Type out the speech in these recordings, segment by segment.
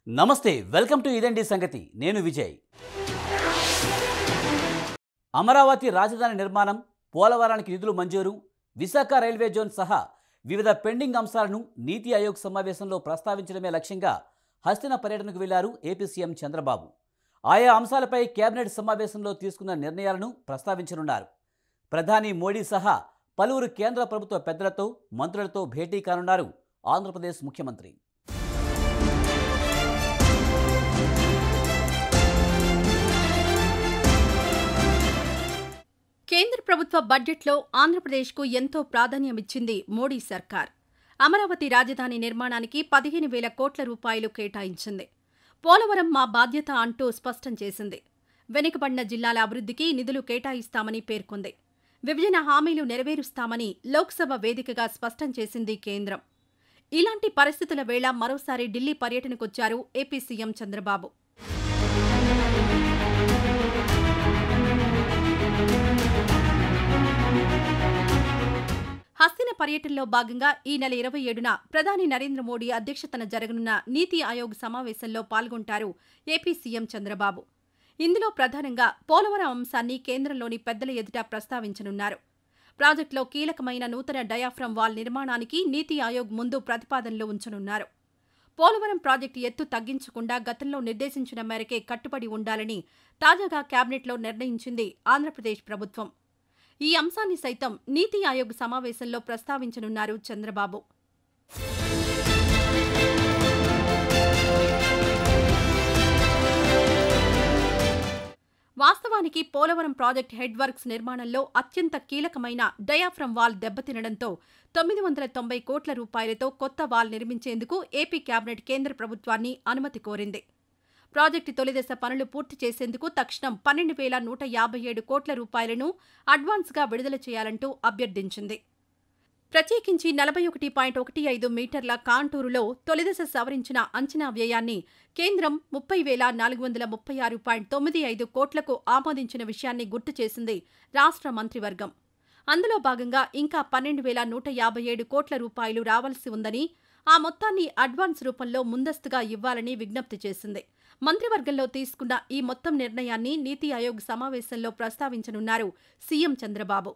నమస్తే welcome to ఇదండి సంగతి నేను విజయ్. అమరావతి రాజధాని నిర్మాణం, పోలవరానికి నిధులు మంజూరు, విశాఖ రైల్వే జోన్ సహా వివిధ పెండింగ్ అంశాలను నీతి ఆయోగ్ సమావేశంలో ప్రస్తావించడమే లక్ష్యంగా హస్తిన పర్యటనకు వెళ్లారు ఏపీ సీఎం చంద్రబాబు. ఆయా అంశాలపై కేబినెట్ సమావేశంలో తీసుకున్న నిర్ణయాలను ప్రస్తావించనున్నారు. ప్రధాని మోడీ సహా పలువురు కేంద్ర ప్రభుత్వ పెద్దలతో మంత్రులతో భేటీ కానున్నారు ఆంధ్రప్రదేశ్ ముఖ్యమంత్రి. కేంద్ర ప్రభుత్వ బడ్జెట్లో ఆంధ్రప్రదేశ్కు ఎంతో ప్రాధాన్యమిచ్చింది మోడీ సర్కార్. అమరావతి రాజధాని నిర్మాణానికి 15,000 కోట్ల రూపాయలు కేటాయించింది. పోలవరం మా బాధ్యత అంటూ స్పష్టం చేసింది. వెనుకబడిన జిల్లాల అభివృద్ధికి నిధులు కేటాయిస్తామని పేర్కొంది. విభజన హామీలు నెరవేరుస్తామని లోక్సభ వేదికగా స్పష్టం చేసింది కేంద్రం. ఇలాంటి పరిస్థితుల వేళ మరోసారి ఢిల్లీ పర్యటనకొచ్చారు ఏపీ సీఎం చంద్రబాబు. హస్తిన పర్యటనలో భాగంగా ఈ నెల 27న ప్రధాని నరేంద్ర మోడీ అధ్యక్షతన జరగనున్న నీతి ఆయోగ్ సమావేశంలో పాల్గొంటారు ఏపీ సీఎం చంద్రబాబు. ఇందులో ప్రధానంగా పోలవరం అంశాన్ని కేంద్రంలోని పెద్దల ఎదుట ప్రస్తావించనున్నారు. ప్రాజెక్టులో కీలకమైన నూతన డయాఫ్రమ్ వాల్ నిర్మాణానికి నీతి ఆయోగ్ ముందు ప్రతిపాదనలు ఉంచనున్నారు. పోలవరం ప్రాజెక్టు ఎత్తు తగ్గించకుండా గతంలో నిర్దేశించిన మేరకే కట్టుబడి ఉండాలని తాజాగా కేబినెట్లో నిర్ణయించింది ఆంధ్రప్రదేశ్ ప్రభుత్వం. ఈ అంశాన్ని సైతం నీతి ఆయోగ్ సమావేశంలో ప్రస్తావించనున్నారు చంద్రబాబు. వాస్తవానికి పోలవరం ప్రాజెక్టు హెడ్ వర్క్స్ నిర్మాణంలో అత్యంత కీలకమైన డయాఫ్రమ్ వాల్ దెబ్బతినడంతో 990 కోట్ల రూపాయలతో కొత్త వాల్ నిర్మించేందుకు ఏపీ కేబినెట్ కేంద్ర ప్రభుత్వాన్ని అనుమతి కోరింది. ప్రాజెక్టు తొలిదశ పనులు పూర్తి చేసేందుకు తక్షణం 12,157 కోట్ల రూపాయలను అడ్వాన్స్గా విడుదల చేయాలంటూ అభ్యర్థించింది. ప్రత్యేకించి 41.15 మీటర్ల కాంటూరులో తొలిదశ సవరించిన అంచనా వ్యయాన్ని కేంద్రం 30,436.95 కోట్లకు ఆమోదించిన విషయాన్ని గుర్తు చేసింది రాష్ట్ర మంత్రివర్గం. అందులో భాగంగా ఇంకా 12,157 కోట్ల రూపాయలు రావాల్సి ఉందని, ఆ మొత్తాన్ని అడ్వాన్స్ రూపంలో ముందస్తుగా ఇవ్వాలని విజ్ఞప్తి చేసింది. మంత్రివర్గంలో తీసుకున్న ఈ మొత్తం నిర్ణయాన్ని నీతి ఆయోగ్ సమావేశంలో ప్రస్తావించనున్నారు సీఎం చంద్రబాబు.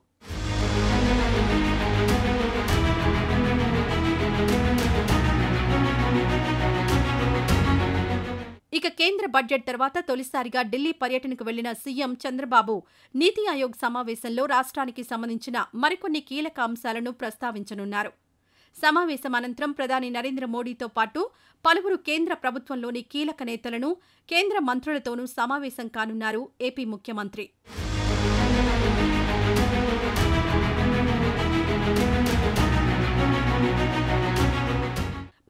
ఇక కేంద్ర బడ్జెట్ తర్వాత తొలిసారిగా ఢిల్లీ పర్యటనకు వెళ్లిన సీఎం చంద్రబాబు నీతి ఆయోగ్ సమావేశంలో రాష్ట్రానికి సంబంధించిన మరికొన్ని కీలక అంశాలను ప్రస్తావించనున్నారు. సమావేశం అనంతరం ప్రధాని నరేంద్ర మోడీతో పాటు పలువురు కేంద్ర ప్రభుత్వంలోని కీలక నేతలను, కేంద్ర మంత్రులతోనూ సమావేశం కానున్నారు ఏపీ ముఖ్యమంత్రి.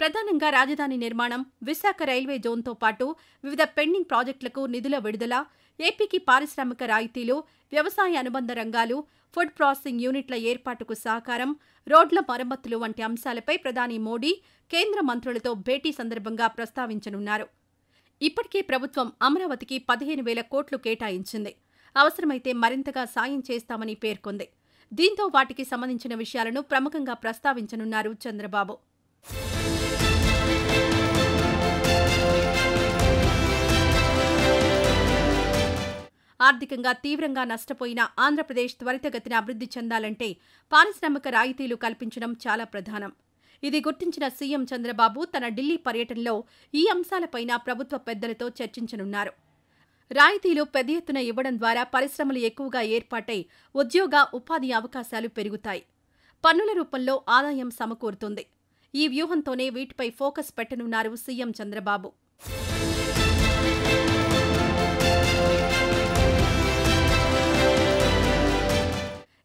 ప్రధానంగా రాజధాని నిర్మాణం, విశాఖ రైల్వే జోన్తో పాటు వివిధ పెండింగ్ ప్రాజెక్టులకు నిధుల విడుదల, ఏపీకి పారిశ్రామిక రాయితీలు, వ్యవసాయ అనుబంధ రంగాలు, ఫుడ్ ప్రాసెసింగ్ యూనిట్ల ఏర్పాటుకు సహకారం, రోడ్ల మరమ్మతులు వంటి అంశాలపై ప్రధాని మోడీ కేంద్ర మంత్రులతో భేటీ సందర్భంగా ప్రస్తావించనున్నారు. ఇప్పటికే ప్రభుత్వం అమరావతికి 15,000 కోట్లు కేటాయించింది. అవసరమైతే మరింతగా సాయం చేస్తామని పేర్కొంది. దీంతో వాటికి సంబంధించిన విషయాలను ప్రముఖంగా ప్రస్తావించనున్నారు చంద్రబాబు. ఆర్థికంగా తీవ్రంగా నష్టపోయిన ఆంధ్రప్రదేశ్ త్వరితగతిన అభివృద్ధి చెందాలంటే పారిశ్రామిక రాయితీలు కల్పించడం చాలా ప్రధానం. ఇది గుర్తించిన సీఎం చంద్రబాబు తన ఢిల్లీ పర్యటనలో ఈ అంశాలపైన ప్రభుత్వ పెద్దలతో చర్చించనున్నారు. రాయితీలు పెద్ద ఎత్తున ఇవ్వడం ద్వారా పరిశ్రమలు ఎక్కువగా ఏర్పాటై ఉద్యోగ, ఉపాధి అవకాశాలు పెరుగుతాయి. పన్నుల రూపంలో ఆదాయం సమకూరుతుంది. ఈ వ్యూహంతోనే వీటిపై ఫోకస్ పెట్టనున్నారు సీఎం చంద్రబాబు.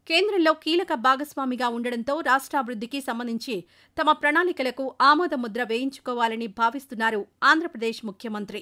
కేంద్రంలో కీలక భాగస్వామిగా ఉండడంతో రాష్ట్రాభివృద్ధికి సంబంధించి తమ ప్రణాళికలకు ఆమోద ముద్ర వేయించుకోవాలని భావిస్తున్నారు ఆంధ్రప్రదేశ్ ముఖ్యమంత్రి.